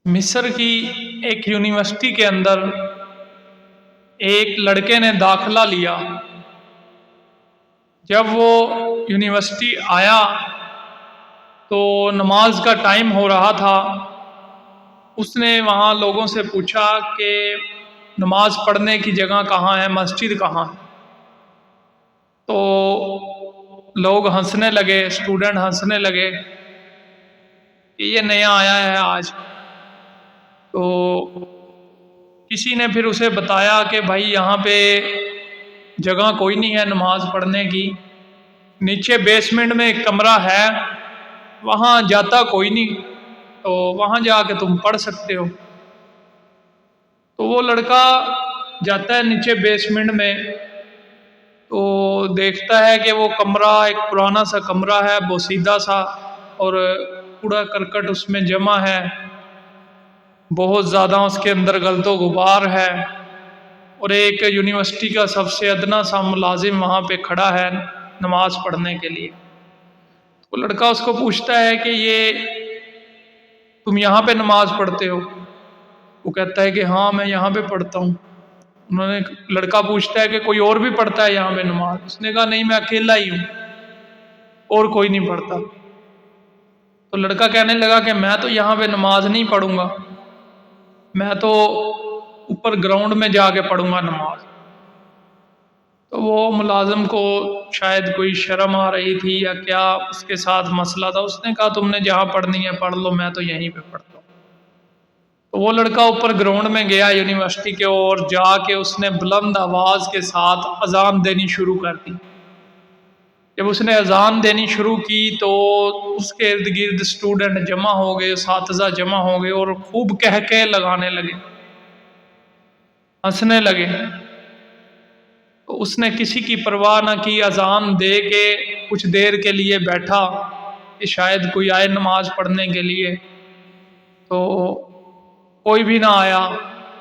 مصر کی ایک یونیورسٹی کے اندر ایک لڑکے نے داخلہ لیا۔ جب وہ یونیورسٹی آیا تو نماز کا ٹائم ہو رہا تھا۔ اس نے وہاں لوگوں سے پوچھا کہ نماز پڑھنے کی جگہ کہاں ہے، مسجد کہاں ہے؟ تو لوگ ہنسنے لگے، اسٹوڈنٹ ہنسنے لگے کہ یہ نیا آیا ہے آج۔ تو کسی نے پھر اسے بتایا کہ بھائی یہاں پہ جگہ کوئی نہیں ہے نماز پڑھنے کی، نیچے بیسمنٹ میں ایک کمرہ ہے، وہاں جاتا کوئی نہیں، تو وہاں جا کے تم پڑھ سکتے ہو۔ تو وہ لڑکا جاتا ہے نیچے بیسمنٹ میں، تو دیکھتا ہے کہ وہ کمرہ ایک پرانا سا کمرہ ہے، بوسیدہ سا، اور کوڑا کرکٹ اس میں جمع ہے، بہت زیادہ اس کے اندر گلد و غبار ہے، اور ایک یونیورسٹی کا سب سے ادنا سا ملازم وہاں پہ کھڑا ہے نماز پڑھنے کے لیے۔ وہ لڑکا اس کو پوچھتا ہے کہ یہ تم یہاں پہ نماز پڑھتے ہو؟ وہ کہتا ہے کہ ہاں میں یہاں پہ پڑھتا ہوں۔ لڑکا پوچھتا ہے کہ کوئی اور بھی پڑھتا ہے یہاں پہ نماز؟ اس نے کہا نہیں، میں اکیلا ہی ہوں، اور کوئی نہیں پڑھتا۔ تو لڑکا کہنے لگا کہ میں تو یہاں پہ نماز نہیں پڑھوں گا، میں تو اوپر گراؤنڈ میں جا کے پڑھوں گا نماز۔ تو وہ ملازم کو شاید کوئی شرم آ رہی تھی یا کیا اس کے ساتھ مسئلہ تھا، اس نے کہا تم نے جہاں پڑھنی ہے پڑھ لو، میں تو یہیں پہ پڑھتا ہوں۔ تو وہ لڑکا اوپر گراؤنڈ میں گیا یونیورسٹی کے، اور جا کے اس نے بلند آواز کے ساتھ اذان دینی شروع کر دی۔ جب اس نے اذان دینی شروع کی تو اس کے ارد گرد اسٹوڈنٹ جمع ہو گئے، اساتذہ جمع ہو گئے، اور خوب کہکے لگانے لگے، ہنسنے لگے۔ تو اس نے کسی کی پرواہ نہ کی، اذان دے کے کچھ دیر کے لیے بیٹھا کہ شاید کوئی آئے نماز پڑھنے کے لیے، تو کوئی بھی نہ آیا۔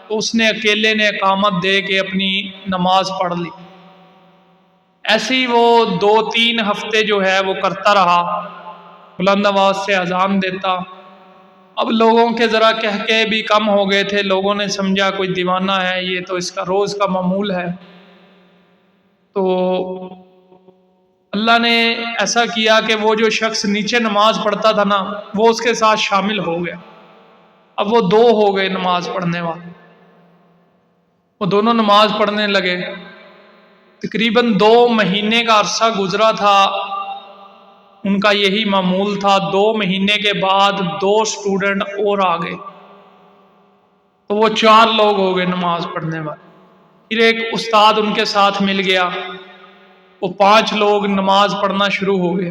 تو اس نے اکیلے نے اقامت دے کے اپنی نماز پڑھ لی۔ ایسے ہی وہ 2-3 ہفتے جو ہے وہ کرتا رہا، بلند آواز سے اذان دیتا۔ اب لوگوں کے ذرا کہکے بھی کم ہو گئے تھے، لوگوں نے سمجھا کوئی دیوانہ ہے، یہ تو اس کا روز کا معمول ہے۔ تو اللہ نے ایسا کیا کہ وہ جو شخص نیچے نماز پڑھتا تھا نا، وہ اس کے ساتھ شامل ہو گیا۔ اب وہ 2 ہو گئے نماز پڑھنے والے، وہ دونوں نماز پڑھنے لگے۔ تقریباً 2 مہینے کا عرصہ گزرا تھا، ان کا یہی معمول تھا۔ 2 مہینے کے بعد 2 اسٹوڈنٹ اور آ گئے، تو وہ 4 لوگ ہو گئے نماز پڑھنے والے۔ پھر ایک استاد ان کے ساتھ مل گیا، وہ 5 لوگ نماز پڑھنا شروع ہو گئے۔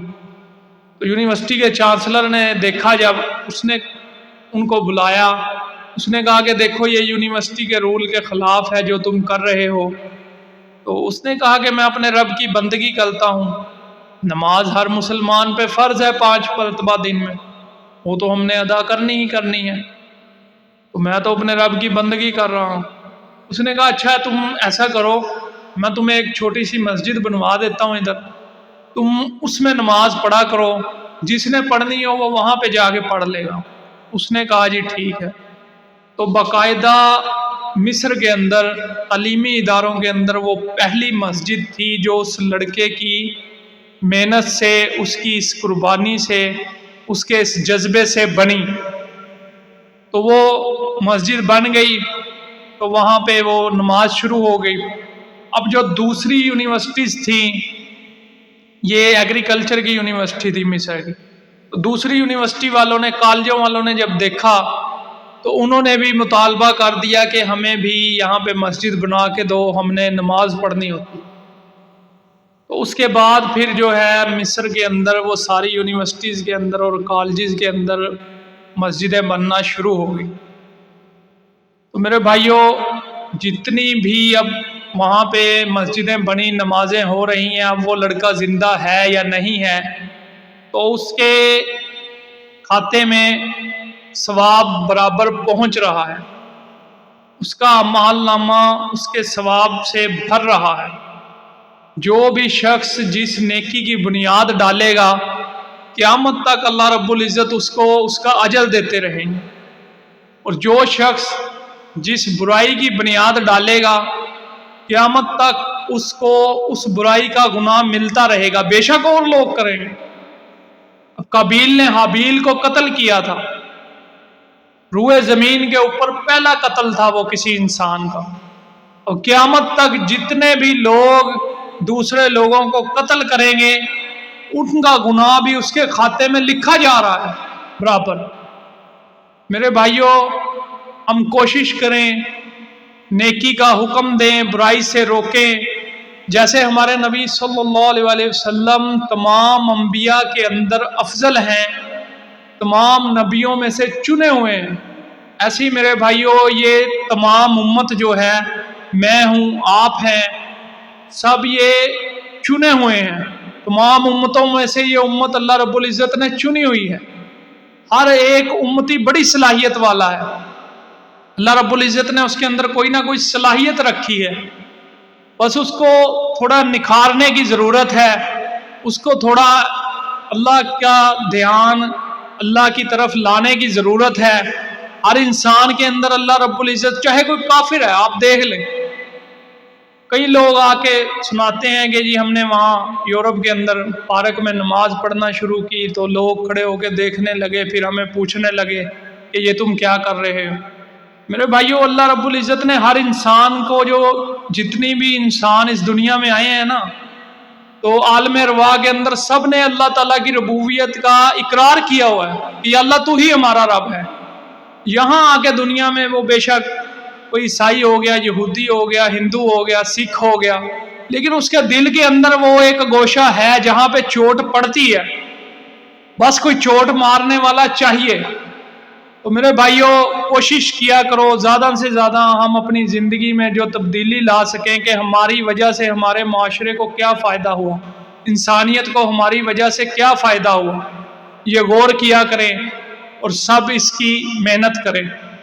تو یونیورسٹی کے چانسلر نے دیکھا، جب اس نے ان کو بلایا، اس نے کہا کہ دیکھو یہ یونیورسٹی کے رول کے خلاف ہے جو تم کر رہے ہو۔ تو اس نے کہا کہ میں اپنے رب کی بندگی کرتا ہوں، نماز ہر مسلمان پہ فرض ہے 5 مرتبہ دن میں، وہ تو ہم نے ادا کرنی ہی کرنی ہے، تو میں تو اپنے رب کی بندگی کر رہا ہوں۔ اس نے کہا اچھا تم ایسا کرو، میں تمہیں ایک چھوٹی سی مسجد بنوا دیتا ہوں ادھر، تم اس میں نماز پڑھا کرو، جس نے پڑھنی ہو وہ وہاں پہ جا کے پڑھ لے گا۔ اس نے کہا جی ٹھیک ہے۔ تو باقاعدہ مصر کے اندر تعلیمی اداروں کے اندر وہ پہلی مسجد تھی جو اس لڑکے کی محنت سے، اس کی اس قربانی سے، اس کے اس جذبے سے بنی۔ تو وہ مسجد بن گئی، تو وہاں پہ وہ نماز شروع ہو گئی۔ اب جو دوسری یونیورسٹیز تھیں، یہ ایگریکلچر کی یونیورسٹی تھی مصر کی، تو دوسری یونیورسٹی والوں نے، کالجوں والوں نے جب دیکھا تو انہوں نے بھی مطالبہ کر دیا کہ ہمیں بھی یہاں پہ مسجد بنا کے دو، ہم نے نماز پڑھنی ہوتی۔ تو اس کے بعد پھر جو ہے مصر کے اندر وہ ساری یونیورسٹیز کے اندر اور کالجز کے اندر مسجدیں بننا شروع ہو گئی۔ تو میرے بھائیوں، جتنی بھی اب وہاں پہ مسجدیں بنی، نمازیں ہو رہی ہیں، اب وہ لڑکا زندہ ہے یا نہیں ہے، تو اس کے کھاتے میں ثواب برابر پہنچ رہا ہے، اس کا اعمال نامہ اس کے ثواب سے بھر رہا ہے۔ جو بھی شخص جس نیکی کی بنیاد ڈالے گا، قیامت تک اللہ رب العزت اس کو اس کا اجر دیتے رہیں گے۔ اور جو شخص جس برائی کی بنیاد ڈالے گا قیامت تک اس کو اس برائی کا گناہ ملتا رہے گا، بے شک اور لوگ کریں گے۔ قابیل نے حابیل کو قتل کیا تھا، روئے زمین کے اوپر پہلا قتل تھا وہ کسی انسان کا، اور قیامت تک جتنے بھی لوگ دوسرے لوگوں کو قتل کریں گے ان کا گناہ بھی اس کے کھاتے میں لکھا جا رہا ہے برابر۔ میرے بھائیوں، ہم کوشش کریں، نیکی کا حکم دیں، برائی سے روکیں، جیسے ہمارے نبی صلی اللہ علیہ وآلہ وسلم تمام انبیاء کے اندر افضل ہیں، تمام نبیوں میں سے چنے ہوئے ہیں، ایسے ہی میرے بھائیوں یہ تمام امت جو ہے، میں ہوں، آپ ہیں، سب یہ چنے ہوئے ہیں، تمام امتوں میں سے یہ امت اللہ رب العزت نے چنی ہوئی ہے، ہر ایک امتی بڑی صلاحیت والا ہے، اللہ رب العزت نے اس کے اندر کوئی نہ کوئی صلاحیت رکھی ہے، بس اس کو تھوڑا نکھارنے کی ضرورت ہے، اس کو تھوڑا اللہ کا دھیان اللہ کی طرف لانے کی ضرورت ہے۔ ہر انسان کے اندر اللہ رب العزت، چاہے کوئی کافر ہے، آپ دیکھ لیں، کئی لوگ آ کے سناتے ہیں کہ جی ہم نے وہاں یورپ کے اندر پارک میں نماز پڑھنا شروع کی تو لوگ کھڑے ہو کے دیکھنے لگے، پھر ہمیں پوچھنے لگے کہ یہ تم کیا کر رہے ہو۔ میرے بھائیوں، اللہ رب العزت نے ہر انسان کو، جو جتنی بھی انسان اس دنیا میں آئے ہیں نا، تو عالم ارواح کے اندر سب نے اللہ تعالیٰ کی ربوبیت کا اقرار کیا ہوا ہے کہ اللہ تو ہی ہمارا رب ہے۔ یہاں آ کے دنیا میں وہ بے شک کوئی عیسائی ہو گیا، یہودی ہو گیا، ہندو ہو گیا، سکھ ہو گیا، لیکن اس کے دل کے اندر وہ ایک گوشہ ہے جہاں پہ چوٹ پڑتی ہے، بس کوئی چوٹ مارنے والا چاہیے۔ تو میرے بھائیوں، کوشش کیا کرو زیادہ سے زیادہ ہم اپنی زندگی میں جو تبدیلی لا سکیں کہ ہماری وجہ سے ہمارے معاشرے کو کیا فائدہ ہوا، انسانیت کو ہماری وجہ سے کیا فائدہ ہوا، یہ غور کیا کریں اور سب اس کی محنت کریں۔